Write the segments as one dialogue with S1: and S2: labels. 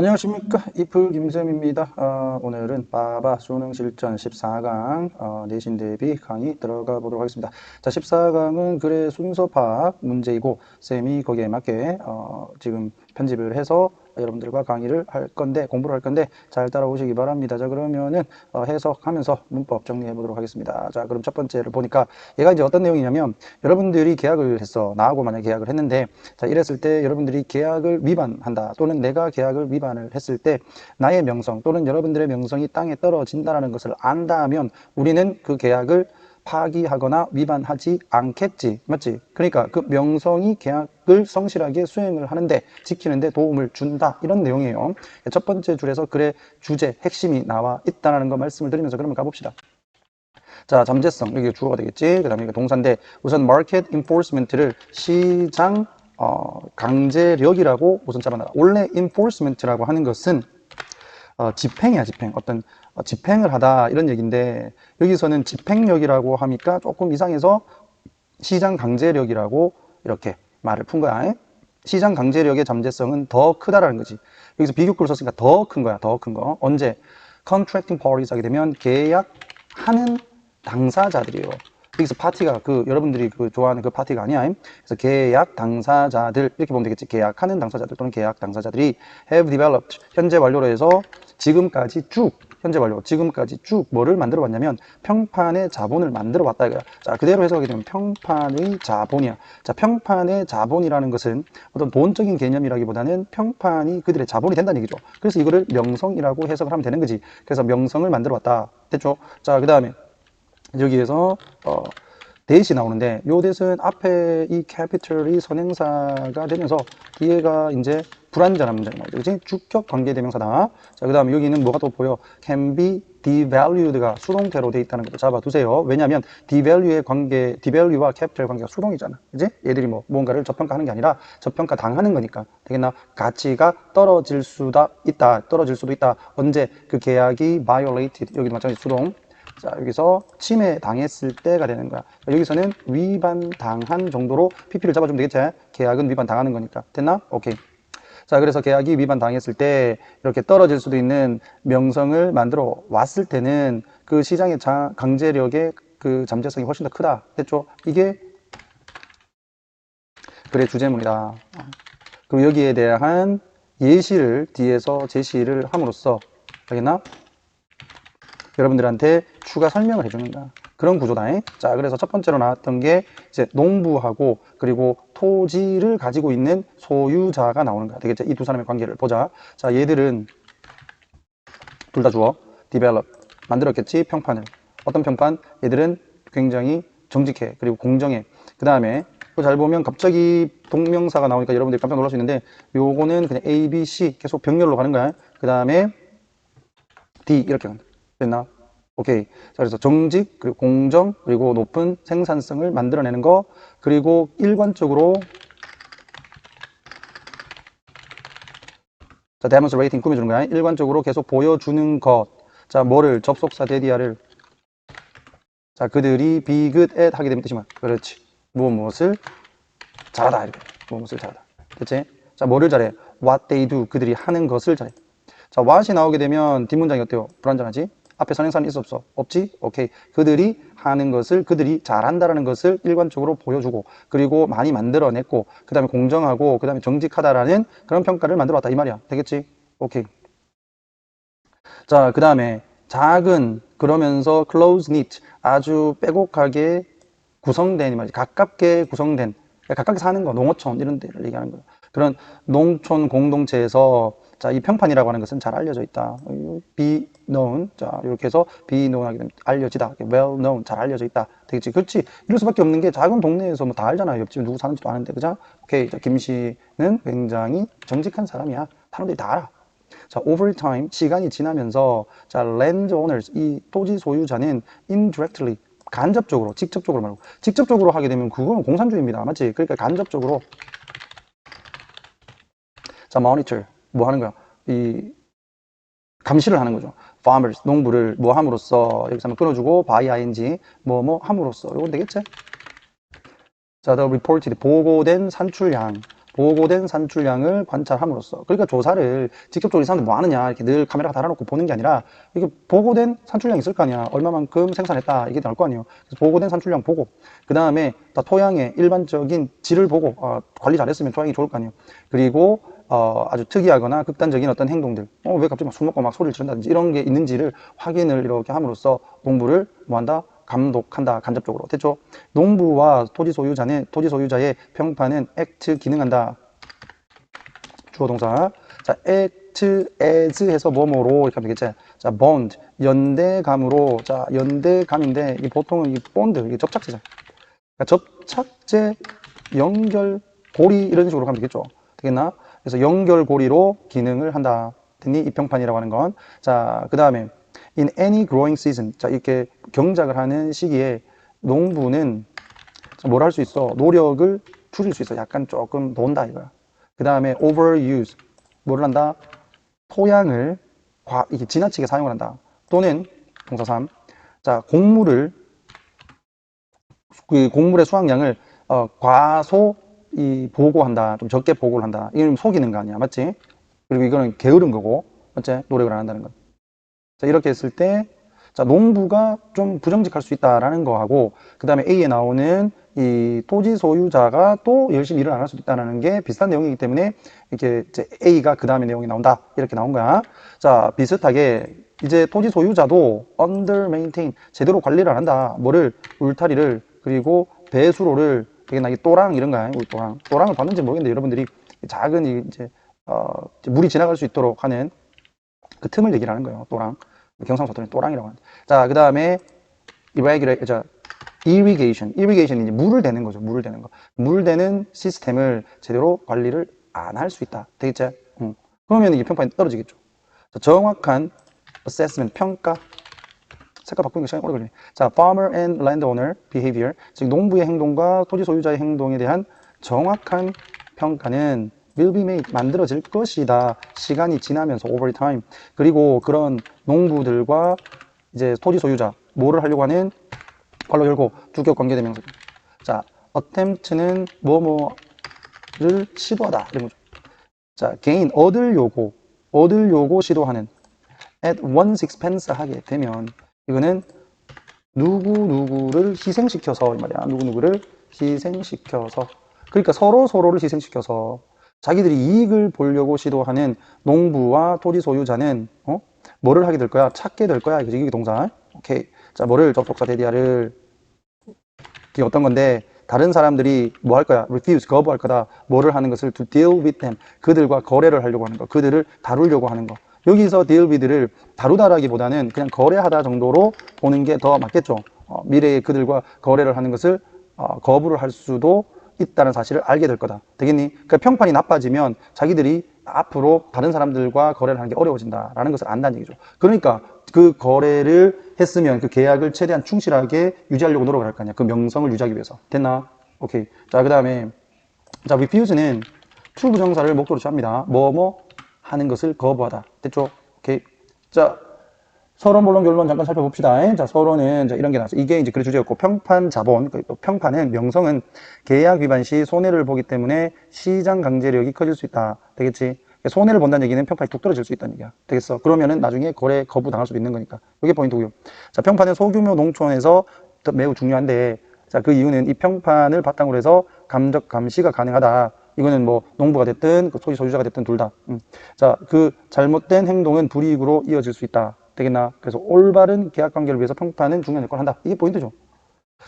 S1: 안녕하십니까. 이프 김쌤입니다. 오늘은 빠바 수능 실전 14강 내신 대비 강의 들어가 보도록 하겠습니다. 자, 14강은 글의 순서 파악 문제이고 쌤이 거기에 맞게 지금 편집을 해서 여러분들과 강의를 할 건데, 공부를 할 건데 잘 따라오시기 바랍니다. 자, 그러면은 해석하면서 문법 정리해 보도록 하겠습니다. 자, 그럼 첫 번째를 보니까 얘가 이제 어떤 내용이냐면, 여러분들이 계약을 했어. 나하고 만약에 계약을 했는데, 자, 이랬을 때 여러분들이 계약을 위반한다, 또는 내가 계약을 위반을 했을 때 나의 명성 또는 여러분들의 명성이 땅에 떨어진다는 것을 안다면 우리는 그 계약을 파기하거나 위반하지 않겠지. 맞지? 그러니까 그 명성이 계약을 성실하게 수행을 하는데, 지키는데 도움을 준다, 이런 내용이에요. 첫 번째 줄에서 글의 주제, 핵심이 나와 있다는 거 말씀을 드리면서 그러면 가봅시다. 자, 잠재성, 여기 주어가 되겠지. 그 다음에 이거 동사인데, 우선 market enforcement를 시장 강제력이라고 우선 잡아놔라. 원래 enforcement라고 하는 것은 집행이야, 집행. 어떤 집행을 하다, 이런 얘기인데, 여기서는 집행력이라고 하니까 조금 이상해서 시장 강제력이라고 이렇게 말을 푼 거야. 시장 강제력의 잠재성은 더 크다라는 거지. 여기서 비교급을 썼으니까 더 큰 거야, 더 큰 거. 언제? contracting parties 하게 되면 계약하는 당사자들이에요. 여기서 파티가 여러분들이 좋아하는 그 파티가 아니야. 그래서 계약 당사자들, 이렇게 보면 되겠지. 계약하는 당사자들 또는 계약 당사자들이 have developed, 현재 완료로 해서 지금까지 쭉, 현재 완료, 지금까지 쭉 뭐를 만들어 왔냐면 평판의 자본을 만들어 왔다 이거야. 자, 그대로 해석하게 되면 평판의 자본이야. 자, 평판의 자본이라는 것은 어떤 돈적인 개념이라기보다는 평판이 그들의 자본이 된다는 얘기죠. 그래서 이거를 명성이라고 해석을 하면 되는 거지. 그래서 명성을 만들어 왔다. 됐죠? 자, 그 다음에 여기에서 대시 나오는데, 요 대신 앞에 이 capital이 선행사가 되면서 뒤에가 이제 불완전한 문장이 나오죠. 그치? 주격 관계대명사다. 자, 그 다음에 여기는 뭐가 또 보여? can be devalued가 수동태로 되어 있다는 것도 잡아두세요. 왜냐하면 devalue의 관계, devalue와 capital 관계가 수동이잖아. 그치? 얘들이 뭔가를 저평가하는 게 아니라 저평가 당하는 거니까. 되겠나? 가치가 떨어질 수도 있다. 언제? 그 계약이 violated, 여기도 마찬가지 수동. 자, 여기서 침해당했을 때가 되는 거야. 여기서는 위반당한 정도로 PP를 잡아주면 되겠지? 계약은 위반당하는 거니까. 됐나? 오케이. 자, 그래서 계약이 위반당했을 때 이렇게 떨어질 수도 있는 명성을 만들어 왔을 때는 그 시장의 강제력의 그 잠재성이 훨씬 더 크다. 됐죠? 이게 글의 주제문이다. 그리고 여기에 대한 예시를 뒤에서 제시를 함으로써, 알겠나? 여러분들한테 추가 설명을 해줍니다. 그런 구조다. 자, 그래서 첫 번째로 나왔던 게 이제 농부하고 그리고 토지를 가지고 있는 소유자가 나오는 거야. 되겠죠? 이 두 사람의 관계를 보자. 자, 얘들은 둘 다 주어 develop, 만들었겠지? 평판을. 어떤 평판? 얘들은 굉장히 정직해, 그리고 공정해. 그 다음에 잘 보면 갑자기 동명사가 나오니까 여러분들이 깜짝 놀랄 수 있는데, 요거는 그냥 A, B, C 계속 병렬로 가는 거야. 그 다음에 D 이렇게 간다. 됐나? 오케이. 자, 그래서 정직, 그리고 공정, 그리고 높은 생산성을 만들어내는 거, 그리고 일관적으로, 자, demonstrating, 꾸며주는 거야. 일관적으로 계속 보여주는 것. 자, 뭐를? 접속사 데디아를. 자, 그들이 be good at 하게 되면 뜻이면, 그렇지. 무엇을 잘하다, 이렇게. 무엇을 잘하다. 됐지? 자, 뭐를 잘해? What they do, 그들이 하는 것을 잘해. 자, what이 나오게 되면 뒷문장이 어때요? 불완전하지? 앞에 선행사는 있어 없어? 없지? 오케이. 그들이 하는 것을, 그들이 잘한다라는 것을 일관적으로 보여주고, 그리고 많이 만들어냈고, 그 다음에 공정하고, 그 다음에 정직하다라는 그런 평가를 만들어왔다, 이 말이야. 되겠지? 오케이. 자, 그 다음에 작은, 그러면서 close knit, 아주 빼곡하게 구성된, 이 말이지. 가깝게 구성된, 가깝게 사는 거, 농어촌 이런 데를 얘기하는 거야. 그런 농촌 공동체에서, 자, 이 평판이라고 하는 것은 잘 알려져 있다. be known. 자, 이렇게 해서 be known 하게 되면 알려지다. well known. 잘 알려져 있다. 되겠지? 그렇지? 이럴 수밖에 없는 게 작은 동네에서 뭐 다 알잖아요. 옆집에 누구 사는지도 아는데. 그죠? 오케이. 자, 김 씨는 굉장히 정직한 사람이야. 사람들이 다 알아. 자, over time. 시간이 지나면서, 자, land owners. 이 토지 소유자는 indirectly. 간접적으로, 직접적으로 말고. 직접적으로 하게 되면 그거는 공산주의입니다. 맞지? 그러니까 간접적으로. 자, monitor. 뭐 하는 거야? 이 감시를 하는 거죠. farmers, 농부를 뭐 함으로써, 여기서 한번 끊어주고 by ing, 뭐 함으로써. 이건 되겠지? 자, the reported, 보고된 산출량. 보고된 산출량을 관찰함으로써. 그러니까 조사를 직접적으로 이 사람들 뭐 하느냐 이렇게 늘 카메라 달아놓고 보는 게 아니라 이게 보고된 산출량이 있을 거 아니야. 얼마만큼 생산했다 이게 나올 거 아니에요. 그래서 보고된 산출량 보고, 그 다음에 토양의 일반적인 질을 보고 관리 잘했으면 토양이 좋을 거 아니에요. 그리고 아주 특이하거나 극단적인 어떤 행동들, 왜 갑자기 막 술 먹고 막 소리를 지른다든지 이런 게 있는지를 확인을 이렇게 함으로써 농부를 뭐한다? 감독한다. 간접적으로. 됐죠? 농부와 토지 소유자의 평판은 act 기능한다. 주어 동사. 자, act as 해서 뭐뭐로 이렇게 하면 되겠지. 자, bond 연대감으로. 자, 연대감인데 이 보통은 이 bond 이게 접착제죠. 그러니까 접착제, 연결, 고리 이런 식으로 가면 되겠죠. 되겠나? 그래서 연결고리로 기능을 한다. 됐니? 이 평판이라고 하는 건. 자, 그 다음에 in any growing season. 자, 이렇게 경작을 하는 시기에 농부는 뭘 할 수 있어? 노력을 줄일 수 있어. 약간 조금 논다 이거야. 그 다음에 overuse. 뭐를 한다? 토양을 이게 지나치게 사용을 한다. 또는 동사 3. 자, 곡물의 수확량을 과소 보고한다. 좀 적게 보고를 한다. 이건 속이는 거 아니야. 맞지? 그리고 이거는 게으른 거고. 맞지? 노력을 안 한다는 건. 자, 이렇게 했을 때, 자, 농부가 좀 부정직할 수 있다라는 거하고, 그 다음에 A에 나오는 이 토지 소유자가 또 열심히 일을 안 할 수도 있다는 게 비슷한 내용이기 때문에, 이렇게 이제 A가 그 다음에 내용이 나온다. 이렇게 나온 거야. 자, 비슷하게, 이제 토지 소유자도 under maintain, 제대로 관리를 안 한다. 뭐를? 울타리를, 그리고 배수로를, 되게 나이 또랑 이런 거야. 우리 또랑을 봤는지 모르겠는데 여러분들이 작은 이제 물이 지나갈 수 있도록 하는 그 틈을 얘기를 하는 거예요. 또랑. 경상서도는 또랑이라고 하는데. 자, 그 다음에 irrigation. irrigation이 이제 물을 대는 거죠. 물을 대는 거. 물 대는 시스템을 제대로 관리를 안 할 수 있다. 되겠지? 그러면 이게 평판이 떨어지겠죠. 자, 정확한 assessment, 평가. 색깔 바꾸는 게 시간이 오래 걸리네. 자, farmer and landowner behavior. 즉, 농부의 행동과 토지 소유자의 행동에 대한 정확한 평가는 will be made, 만들어질 것이다. 시간이 지나면서 over time. 그리고 그런 농부들과 이제 토지 소유자, 뭐를 하려고 하는 괄호 열고 주격 관계대명사. 자, attempt는 뭐뭐를 시도하다. 이런 거죠. 자, gain, 얻을 요구 시도하는 at one's expense 하게 되면 이거는 누구를 희생시켜서 이 말이야. 누구를 희생시켜서. 그러니까 서로를 희생시켜서 자기들이 이익을 보려고 시도하는 농부와 토지 소유자는 뭐를 하게 될 거야? 찾게 될 거야. 이게 동사. 오케이. 자, 뭐를? 접속사 대디아를. 이게 어떤 건데 다른 사람들이 뭐 할 거야? refuse, 거부할 거다. 뭐를 하는 것을 to deal with them. 그들과 거래를 하려고 하는 거. 그들을 다루려고 하는 거. 여기서 deal with를 다루다라기보다는 그냥 거래하다 정도로 보는 게 더 맞겠죠. 미래에 그들과 거래를 하는 것을 거부를 할 수도 있다는 사실을 알게 될 거다. 되겠니? 그 평판이 나빠지면 자기들이 앞으로 다른 사람들과 거래를 하는 게 어려워진다라는 것을 안다는 얘기죠. 그러니까 그 거래를 했으면 그 계약을 최대한 충실하게 유지하려고 노력을 할 거 아니야. 그 명성을 유지하기 위해서. 됐나? 오케이. 자, 그 다음에 자, refuse는 to 부정사를 목적으로 취합니다. 뭐뭐 하는 것을 거부하다. 됐죠? 오케이. 자, 서론, 본론, 결론 잠깐 살펴봅시다. 자, 서론은 이런 게 나왔어. 이게 이제 그 주제였고, 평판, 자본. 또 평판은, 명성은 계약 위반 시 손해를 보기 때문에 시장 강제력이 커질 수 있다. 되겠지? 손해를 본다는 얘기는 평판이 뚝 떨어질 수 있다는 얘기야. 되겠어? 그러면은 나중에 거래 거부 당할 수도 있는 거니까. 이게 포인트고요. 자, 평판은 소규모 농촌에서 매우 중요한데, 자, 그 이유는 이 평판을 바탕으로 해서 감적 감시가 가능하다. 이거는 뭐 농부가 됐든 그 토지 소유자가 됐든 둘 다. 자, 그 잘못된 행동은 불이익으로 이어질 수 있다. 되겠나? 그래서 올바른 계약 관계를 위해서 평판은 중요한 역할을 한다. 이게 포인트죠.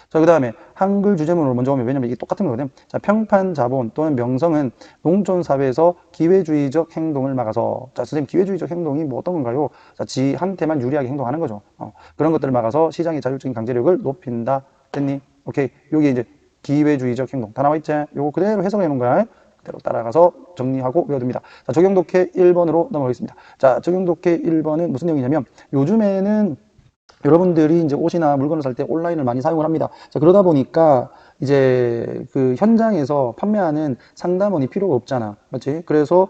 S1: 자, 그 다음에 한글 주제문으로 먼저 오면, 왜냐면 이게 똑같은 거거든. 자, 평판, 자본 또는 명성은 농촌 사회에서 기회주의적 행동을 막아서. 자, 선생님, 기회주의적 행동이 뭐 어떤 건가요? 자, 지한테만 유리하게 행동하는 거죠. 그런 것들을 막아서 시장의 자율적인 강제력을 높인다. 됐니? 오케이. 여기 이제 기회주의적 행동 다 나와 있지? 요거 그대로 해석을 해놓은 거야. 그대로 따라가서 정리하고 외워둡니다. 자, 적용 독해 1번으로 넘어가겠습니다. 자, 적용 독해 1번은 무슨 내용이냐면, 요즘에는 여러분들이 이제 옷이나 물건을 살 때 온라인을 많이 사용을 합니다. 자, 그러다 보니까 이제 그 현장에서 판매하는 상담원이 필요가 없잖아. 맞지? 그래서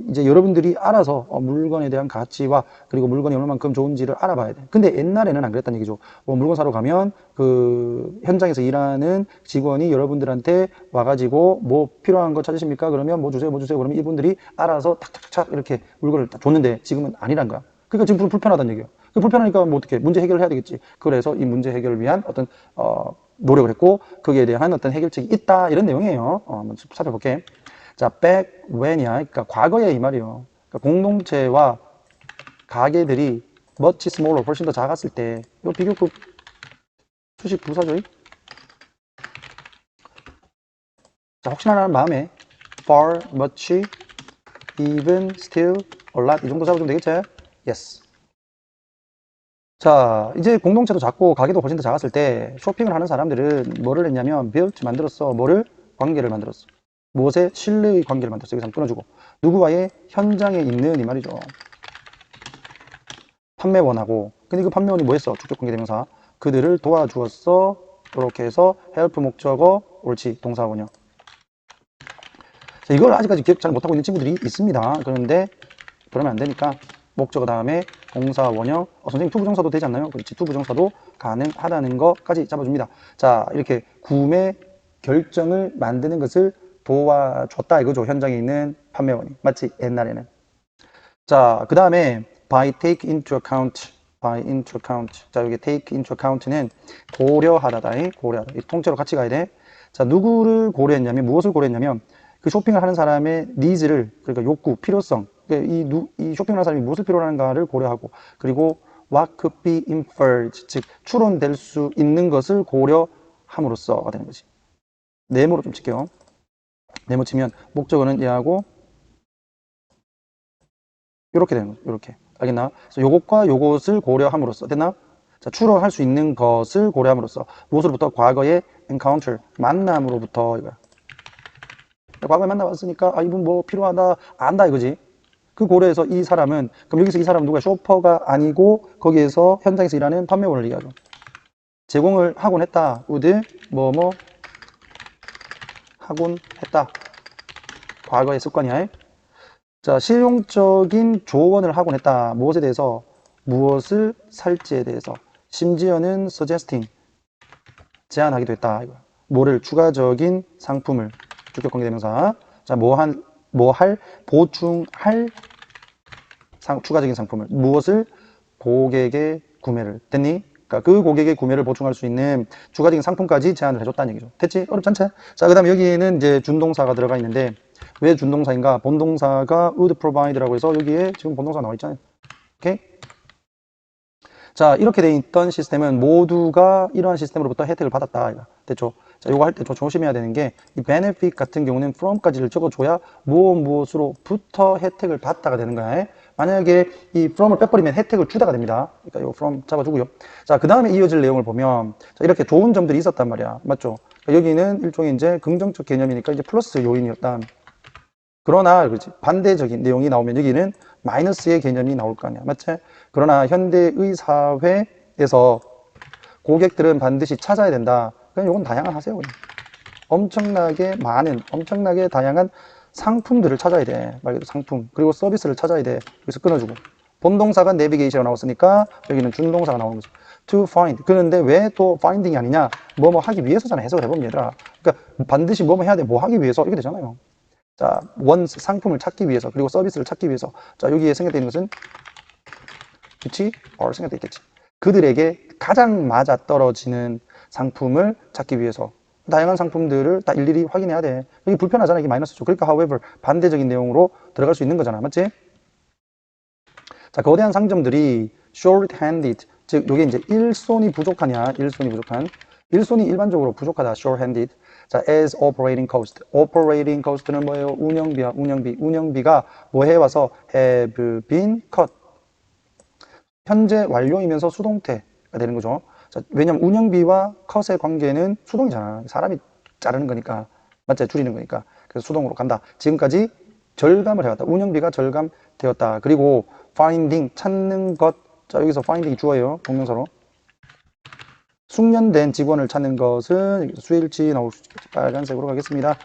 S1: 이제 여러분들이 알아서 물건에 대한 가치와 그리고 물건이 얼마만큼 좋은지를 알아봐야 돼. 근데 옛날에는 안 그랬다는 얘기죠. 물건 사러 가면 그 현장에서 일하는 직원이 여러분들한테 와가지고 뭐 필요한 거 찾으십니까? 그러면 뭐 주세요, 뭐 주세요. 그러면 이분들이 알아서 탁탁탁 이렇게 물건을 딱 줬는데 지금은 아니란 거야. 그러니까 지금 불편하다는 얘기예요. 불편하니까 뭐 어떻게 문제 해결을 해야 되겠지. 그래서 이 문제 해결을 위한 어떤 노력을 했고 거기에 대한 어떤 해결책이 있다 이런 내용이에요. 한번 살펴볼게. 자, back when이야. 그러니까 과거에 이 말이요. 그러니까 공동체와 가게들이 much smaller 훨씬 더 작았을 때 이 비교급 수식 부사죠. 자, 혹시나 마음에 far, much, even, still, a lot 이 정도 잡아주면 되겠지? Yes. 자, 이제 공동체도 작고 가게도 훨씬 더 작았을 때 쇼핑을 하는 사람들은 뭐를 했냐면 built 만들었어. 뭐를? 관계를 만들었어. 무엇에? 신뢰의 관계를 만들었어. 여기서 한번 끊어주고 누구와의? 현장에 있는 이 말이죠. 판매원하고. 근데 그 판매원이 뭐 했어? 주격관계대명사. 그들을 도와주었어. 이렇게 해서 help 목적어 옳지 동사원형. 자, 이걸 아직까지 기억 잘 못하고 있는 친구들이 있습니다. 그런데 그러면 안 되니까 목적어 다음에 동사 원형 선생님 투부정사도 되지 않나요? 그렇지 투부정사도 가능하다는 것까지 잡아줍니다. 자 이렇게 구매 결정을 만드는 것을 도와줬다 이거죠. 현장에 있는 판매원이 맞지 옛날에는. 자 그 다음에 by take into account 자 여기 take into account는 고려하다다 고려하다 통째로 같이 가야 돼. 자 누구를 고려했냐면 무엇을 고려했냐면 그 쇼핑을 하는 사람의 니즈를 그러니까 욕구 필요성 이 쇼핑을 하는 사람이 무엇을 필요로 하는가를 고려하고 그리고 what could be inferred 즉 추론될 수 있는 것을 고려함으로써가 되는 거지. 네모로 좀 칠게요. 네모 치면 목적어는 얘하고 이렇게 되는 거죠. 이렇게 알겠나? 그래서 요것과 요것을 고려함으로써 됐나? 자 추론할 수 있는 것을 고려함으로써 무엇으로부터 과거의 encounter 만남으로부터 이거야. 과거에 만나봤으니까 아 이분 뭐 필요하다 안다 이거지. 그 고려해서 이 사람은 그럼 여기서 이 사람은 누가 쇼퍼가 아니고 거기에서 현장에서 일하는 판매원을 얘기하죠. 제공을 하곤 했다. 우드 뭐뭐 하곤 했다. 과거의 습관이야. 자 실용적인 조언을 하곤 했다. 무엇에 대해서? 무엇을 살지에 대해서. 심지어는 suggesting 제안하기도 했다. 뭐를? 추가적인 상품을 주격관계대명사. 자 뭐할 보충할 추가적인 상품을 무엇을? 고객의 구매를 됐니? 그러니까 그 고객의 구매를 보충할 수 있는 추가적인 상품까지 제안을 해줬다는 얘기죠. 됐지? 어렵지 않지? 자, 그 다음에 여기에는 이제 준동사가 들어가 있는데 왜 준동사인가? 본동사가 would provide라고 해서 여기에 지금 본동사가 나와 있잖아요. 오케이? 자, 이렇게 돼 있던 시스템은 모두가 이러한 시스템으로부터 혜택을 받았다. 됐죠? 자, 요거 할 때 좀 조심해야 되는 게 이 benefit 같은 경우는 from까지를 적어줘야 무엇으로부터 혜택을 받다가 되는 거야. 만약에 이 from을 빼버리면 혜택을 주다가 됩니다. 그러니까 요 from 잡아주고요. 자, 그 다음에 이어질 내용을 보면 자, 이렇게 좋은 점들이 있었단 말이야. 맞죠? 그러니까 여기는 일종의 이제 긍정적 개념이니까 이제 플러스 요인이었다. 그러나 그렇지 반대적인 내용이 나오면 여기는 마이너스의 개념이 나올 거 아니야. 맞지? 그러나 현대의 사회에서 고객들은 반드시 찾아야 된다. 그냥 이건 다양한 하세요. 그냥. 엄청나게 다양한 상품들을 찾아야 돼. 말 그대로 상품. 그리고 서비스를 찾아야 돼. 여기서 끊어주고. 본동사가 내비게이션이 나왔으니까 여기는 준동사가 나오는 거죠. to find. 그런데 왜 또 finding이 아니냐? 뭐뭐 하기 위해서잖아. 해석을 해보면 얘들아. 그러니까 반드시 뭐뭐 해야 돼. 뭐 하기 위해서. 이렇게 되잖아요. 자, 상품을 찾기 위해서. 그리고 서비스를 찾기 위해서. 자, 여기에 생략되어 있는 것은 그치? 생각돼 있겠지. 그들에게 가장 맞아떨어지는 상품을 찾기 위해서 다양한 상품들을 다 일일이 확인해야 돼. 여기 불편하잖아. 이게 마이너스죠. 그러니까 however 반대적인 내용으로 들어갈 수 있는 거잖아. 맞지? 자, 거대한 상점들이 short-handed 즉 이게 이제 일손이 부족하냐? 일손이 부족한. 일손이 일반적으로 부족하다. short-handed. 자, as operating cost. operating cost는 뭐예요? 운영비야. 운영비가 뭐 해와서 have been cut. 현재 완료이면서 수동태가 되는 거죠. 자, 왜냐면 운영비와 컷의 관계는 수동이잖아. 사람이 자르는 거니까. 맞지? 줄이는 거니까. 그래서 수동으로 간다. 지금까지 절감을 해왔다. 운영비가 절감되었다. 그리고 finding, 찾는 것. 자, 여기서 finding이 주어예요. 동명사로. 숙련된 직원을 찾는 것은 수일치 나올 수 있겠지. 빨간색으로 가겠습니다.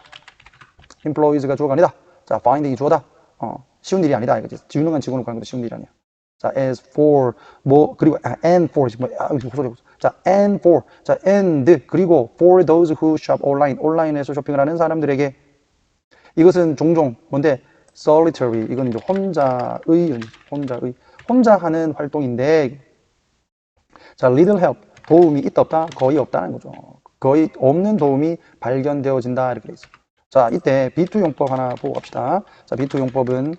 S1: employees가 주어가 아니다. 자, finding이 주어다. 쉬운 일이 아니다. 이거지. 유능한 직원을 구하는 것도 쉬운 일이 아니야. 자, as for, 그리고, and for, 목소리. 자, and for, 자, and, 그리고 for those who shop online, 온라인에서 쇼핑을 하는 사람들에게. 이것은 종종, 뭔데? solitary, 이건 이제 혼자 하는 활동인데, 자, little help, 도움이 있다, 없다? 거의 없다는 거죠. 거의 없는 도움이 발견되어진다, 이렇게 돼 있어. 자, 이때 B2 용법 하나 보고 갑시다. 자, B2 용법은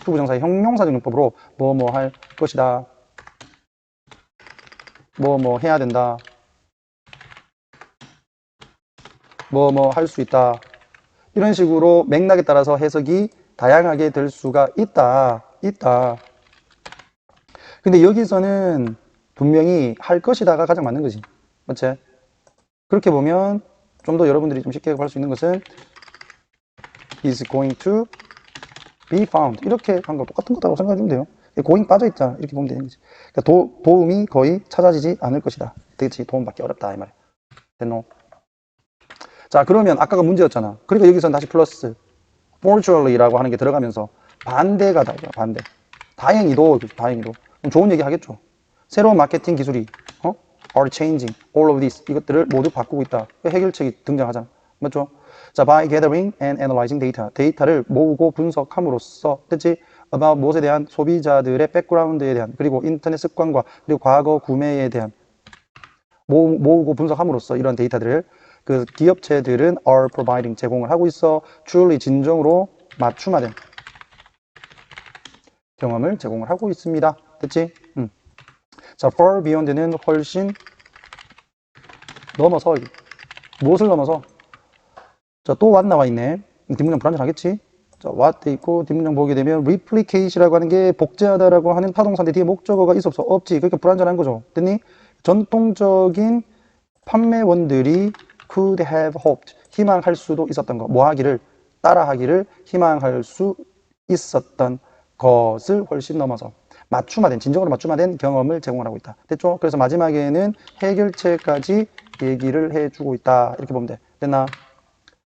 S1: 투부정사의 형용사적 용법으로 뭐 할 것이다. 뭐 해야 된다. 뭐 할 수 있다. 이런 식으로 맥락에 따라서 해석이 다양하게 될 수가 있다. 근데 여기서는 분명히 할 것이다가 가장 맞는 거지. 맞지? 그렇게 보면 좀 더 여러분들이 좀 쉽게 할 수 있는 것은 is going to be found. 이렇게 한 거 똑같은 거다라고 생각해주면 돼요. going 빠져있다. 이렇게 보면 되는 거지. 그러니까 도움이 거의 찾아지지 않을 것이다. 되겠지. 도움 받기 어렵다. 이 말이야. 됐노? 자, 그러면 아까가 문제였잖아. 그러니까 여기서는 다시 플러스 fortunately라고 하는 게 들어가면서 반대가 다르죠. 반대. 다행히도. 그럼 좋은 얘기 하겠죠. 새로운 마케팅 기술이 are changing all of this. 이것들을 모두 바꾸고 있다. 해결책이 등장하잖아. 맞죠? 자, by gathering and analyzing data. 데이터를 모으고 분석함으로써, 됐지? about 무엇에 대한 소비자들의 백그라운드에 대한, 그리고 인터넷 습관과, 그리고 과거 구매에 대한 모으고 분석함으로써 이런 데이터들을 그 기업체들은 are providing 제공을 하고 있어. truly 진정으로 맞춤화된 경험을 제공을 하고 있습니다. 됐지? 자, far beyond는 훨씬 넘어서, 무엇을 넘어서? 자, 또 what 나와 있네. 뒷문장 불안전하겠지? 자, what 돼 있고, 뒷문장 보게 되면 replicate이라고 하는 게 복제하다라고 하는 타동사인데 뒤에 목적어가 있어 없어? 없지. 그러니까 불안전한 거죠. 됐니? 전통적인 판매원들이 could have hoped, 희망할 수도 있었던 거. 뭐 하기를? 따라하기를 희망할 수 있었던 것을 훨씬 넘어서 맞춤화된, 진정으로 맞춤화된 경험을 제공하고 있다. 됐죠? 그래서 마지막에는 해결책까지 얘기를 해주고 있다. 이렇게 보면 돼. 됐나?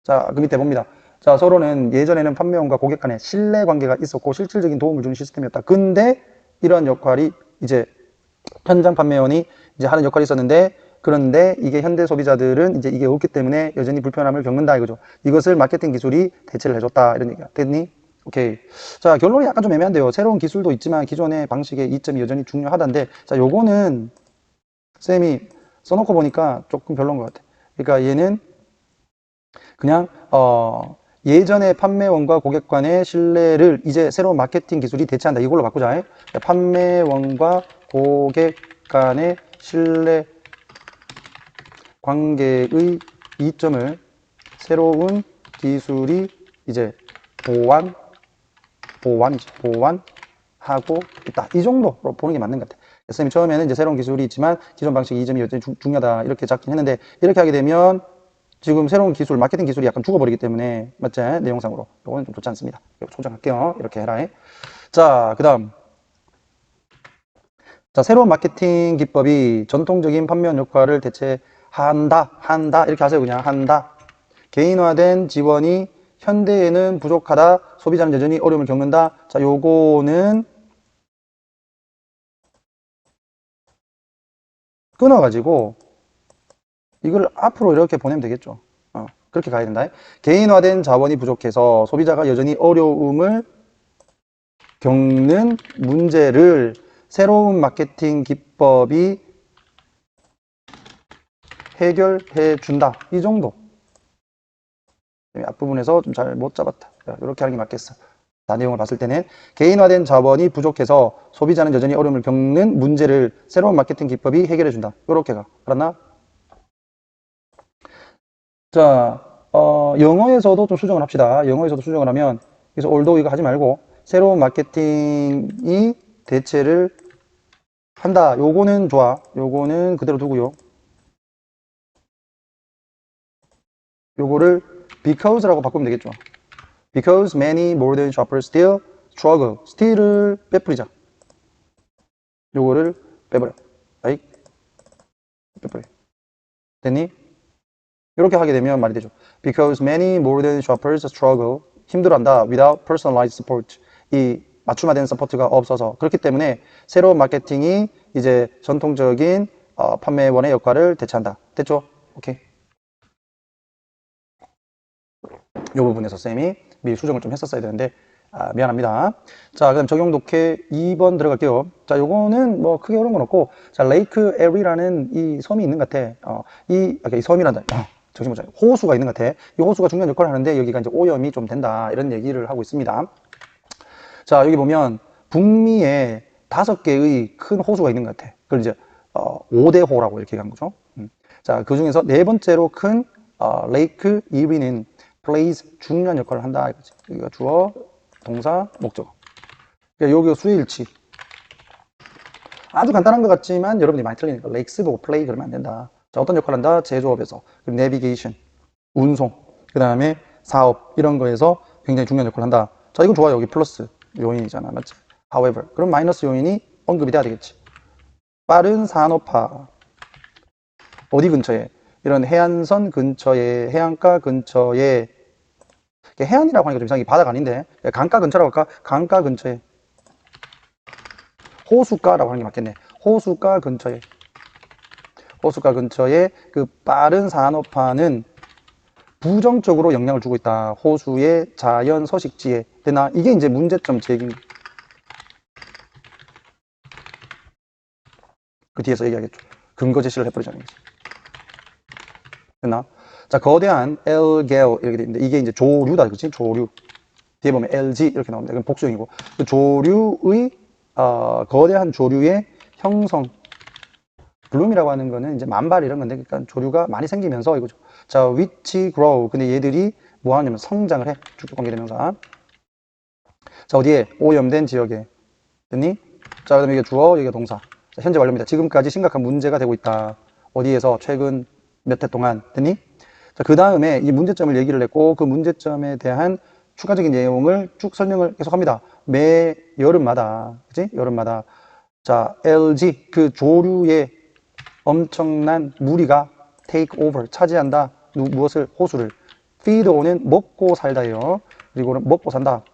S1: 자, 그 밑에 봅니다. 자, 서로는 예전에는 판매원과 고객 간에 신뢰 관계가 있었고 실질적인 도움을 주는 시스템이었다. 근데 이러한 역할이 이제 현장 판매원이 이제 하는 역할이 있었는데, 그런데 이게 현대 소비자들은 이제 이게 없기 때문에 여전히 불편함을 겪는다 이거죠. 이것을 마케팅 기술이 대체를 해줬다. 이런 얘기야. 됐니? 오케이. 자, 결론이 약간 좀 애매한데요. 새로운 기술도 있지만 기존의 방식의 이점이 여전히 중요하다인데, 자, 요거는 쌤이 써놓고 보니까 조금 별로인 것 같아. 그러니까 얘는 그냥 예전의 판매원과 고객 간의 신뢰를 이제 새로운 마케팅 기술이 대체한다. 이걸로 바꾸자. 판매원과 고객 간의 신뢰 관계의 이점을 새로운 기술이 이제 보완하고 있다. 이 정도로 보는 게 맞는 것 같아요. 쌤이 처음에는 이제 새로운 기술이 있지만 기존 방식의 이점이 여전히 중요하다. 이렇게 잡긴 했는데, 이렇게 하게 되면 지금 새로운 기술, 마케팅 기술이 약간 죽어버리기 때문에, 맞지? 내용상으로. 이거는 좀 좋지 않습니다. 이거 조정할게요. 이렇게 해라. 자, 그 다음. 자, 새로운 마케팅 기법이 전통적인 판매원 역할을 대체한다. 이렇게 하세요. 그냥 한다. 개인화된 지원이 현대에는 부족하다. 소비자는 여전히 어려움을 겪는다. 자, 요거는 끊어가지고 이걸 앞으로 이렇게 보내면 되겠죠. 그렇게 가야 된다. 개인화된 자원이 부족해서 소비자가 여전히 어려움을 겪는 문제를 새로운 마케팅 기법이 해결해 준다. 이 정도. 앞부분에서 좀 잘 못 잡았다. 이렇게 하는 게 맞겠어. 자, 내용을 봤을 때는 개인화된 자원이 부족해서 소비자는 여전히 어려움을 겪는 문제를 새로운 마케팅 기법이 해결해 준다. 이렇게 가. 알았나? 자, 영어에서도 좀 수정을 합시다. 영어에서도 수정을 하면, 그래서 although 이거 하지 말고 새로운 마케팅이 대체를 한다. 요거는 좋아. 요거는 그대로 두고요. 요거를 because라고 바꾸면 되겠죠. Because many modern shoppers still struggle. still을 빼버리자. 요거를 빼버려. right? 됐니? 이렇게 하게 되면 말이 되죠. Because many modern shoppers struggle, 힘들어한다. Without personalized support, 이 맞춤화된 서포트가 없어서. 그렇기 때문에 새로운 마케팅이 이제 전통적인 판매원의 역할을 대체한다. 됐죠? 오케이. 이 부분에서 쌤이 미리 수정을 좀 했었어야 되는데 미안합니다. 자, 그다음 적용 독해 2번 들어갈게요. 자, 요거는 뭐 크게 어려운 건 없고, 자, 레이크 에리라는 이 섬이 있는 것 같아. 이 섬이란다. 정신 못 차려. 호수가 있는 것 같아. 이 호수가 중요한 역할을 하는데 여기가 이제 오염이 좀 된다. 이런 얘기를 하고 있습니다. 자, 여기 보면 북미에 5개의 큰 호수가 있는 것 같아. 그걸 이제 5대호라고 이렇게 얘기한 거죠. 자, 그 중에서 네 번째로 큰 레이크 이리는 plays 중요한 역할을 한다 이거지. 여기가 주어, 동사, 목적어. 그러니까 여기가 수일치. 아주 간단한 것 같지만 여러분이 많이 틀리니까 렉스 보고 플레이 그러면 안 된다. 자, 어떤 역할을 한다? 제조업에서. 그리고 내비게이션, 운송, 그 다음에 사업 이런 거에서 굉장히 중요한 역할을 한다. 자, 이건 좋아요. 여기 플러스 요인이잖아. 맞지? However, 그럼 마이너스 요인이 언급이 돼야 되겠지. 빠른 산업화. 어디 근처에? 이런 해안선 근처에, 해안가 근처에, 해안이라고 하니까 좀 이상하게 바다가 아닌데, 강가 근처라고 할까? 강가 근처에. 호숫가라고 하는 게 맞겠네. 호숫가 근처에. 호숫가 근처에 그 빠른 산업화는 부정적으로 영향을 주고 있다. 호수의 자연 서식지에. 되나? 이게 이제 문제점 제기. 그 뒤에서 얘기하겠죠. 근거 제시를 해버리자는 거지. 됐나? 자, 거대한 엘게오 이렇게 돼 있는데 이게 이제 조류다. 그치? 조류. 뒤에 보면 LG 이렇게 나옵니다. 이건 복수형이고. 그 조류의, 거대한 조류의 형성. 블룸이라고 하는 거는 이제 만발 이런 건데, 그러니까 조류가 많이 생기면서 이거죠. 자, which grow. 근데 얘들이 뭐 하냐면 성장을 해. 주격 관계대명사. 자, 어디에? 오염된 지역에. 됐니? 자, 그 다음에 이게 주어, 이게 동사. 자, 현재 완료입니다. 지금까지 심각한 문제가 되고 있다. 어디에서? 최근 몇 해 동안. 됐니? 자, 그 다음에 이 문제점을 얘기를 했고, 그 문제점에 대한 추가적인 내용을 쭉 설명을 계속 합니다. 매 여름마다. 그치? 여름마다. 자, LG, 그 조류의 엄청난 무리가 take over, 차지한다. 무엇을? 호수를. feed on은 먹고 살다예요. 그리고는 먹고 산다.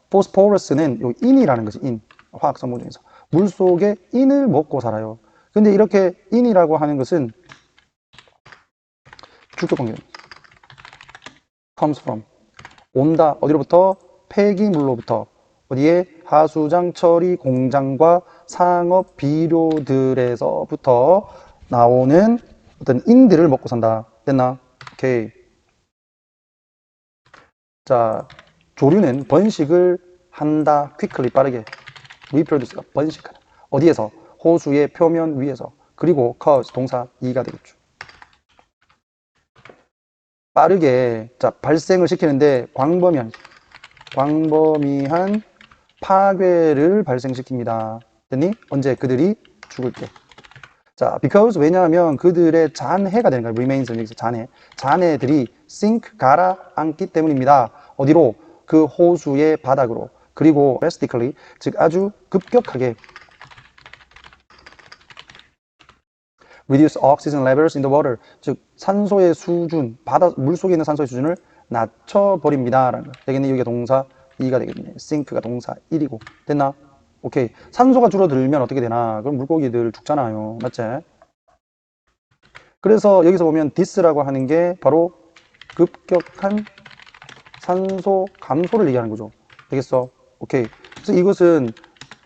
S1: 포스포러스는 요 인이라는 거지, 인. 화학 성분 중에서. 물 속에 인을 먹고 살아요. 근데 이렇게 인이라고 하는 것은 주격 관계. comes from. 온다. 어디로부터? 폐기물로부터. 어디에? 하수장 처리 공장과 상업 비료들에서부터 나오는 어떤 인들을 먹고 산다. 됐나? 오케이. 자, 조류는 번식을 한다. quickly, 빠르게. reproduce가 번식하다. 어디에서? 호수의 표면 위에서. 그리고 cause, 동사 2가 되겠죠. 빠르게, 자, 발생을 시키는데 광범위한 파괴를 발생시킵니다. 됐니? 언제? 그들이 죽을 때. 자, because 왜냐하면 그들의 잔해가 되는 거예요. remains 여기서 잔해. 잔해들이 sink 가라앉기 때문입니다. 어디로? 그 호수의 바닥으로. 그리고 drastically, 즉 아주 급격하게 reduce oxygen levels in the water, 즉 산소의 수준, 바다 물 속에 있는 산소의 수준을 낮춰버립니다라는 거. 되겠네. 여기가 동사 2가 되겠네. sink가 동사 1이고. 됐나? 오케이. 산소가 줄어들면 어떻게 되나? 그럼 물고기들 죽잖아요. 맞지? 그래서 여기서 보면 this라고 하는 게 바로 급격한 산소 감소를 얘기하는 거죠. 되겠어? 오케이. 그래서 이것은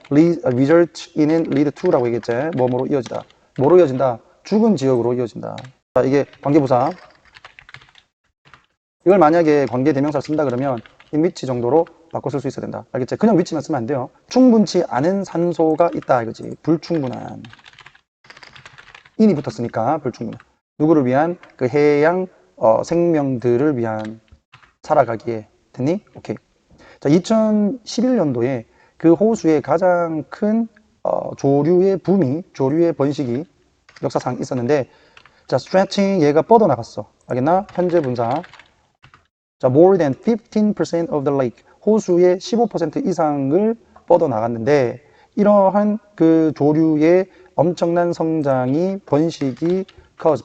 S1: result in은 lead to라고 얘기했지. 뭐뭐로 이어지다. 뭐로 이어진다? 죽은 지역으로 이어진다. 자, 이게 관계부사. 이걸 만약에 관계대명사를 쓴다 그러면 in which 정도로 바꿔 쓸 수 있어야 된다. 알겠지? 그냥 which만 쓰면 안 돼요. 충분치 않은 산소가 있다 이거지. 불충분한. in이 붙었으니까 불충분한. 누구를 위한? 그 해양 생명들을 위한 살아가기에. 됐니? 오케이. 자, 2011년도에 그 호수에 가장 큰 조류의 붐이, 조류의 번식이 역사상 있었는데, 자, stretching 얘가 뻗어나갔어. 알겠나? 현재 분사. 자, more than 15% of the lake. 호수의 15% 이상을 뻗어나갔는데, 이러한 그 조류의 엄청난 성장이 번식이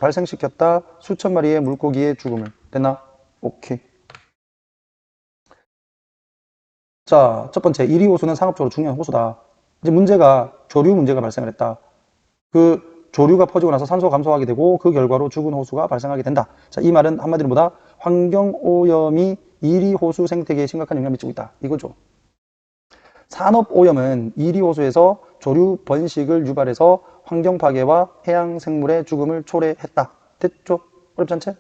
S1: 발생시켰다. 수천 마리의 물고기의 죽음을. 됐나? 오케이. 자, 첫 번째, 이리호수는 상업적으로 중요한 호수다. 이제 문제가 조류 문제가 발생을 했다. 그 조류가 퍼지고 나서 산소가 감소하게 되고 그 결과로 죽은 호수가 발생하게 된다. 자, 이 말은 한마디로 뭐다? 환경오염이 이리호수 생태계에 심각한 영향을 미치고 있다. 이거죠. 산업오염은 이리호수에서 조류 번식을 유발해서 환경 파괴와 해양 생물의 죽음을 초래했다. 됐죠? 어렵지 않지?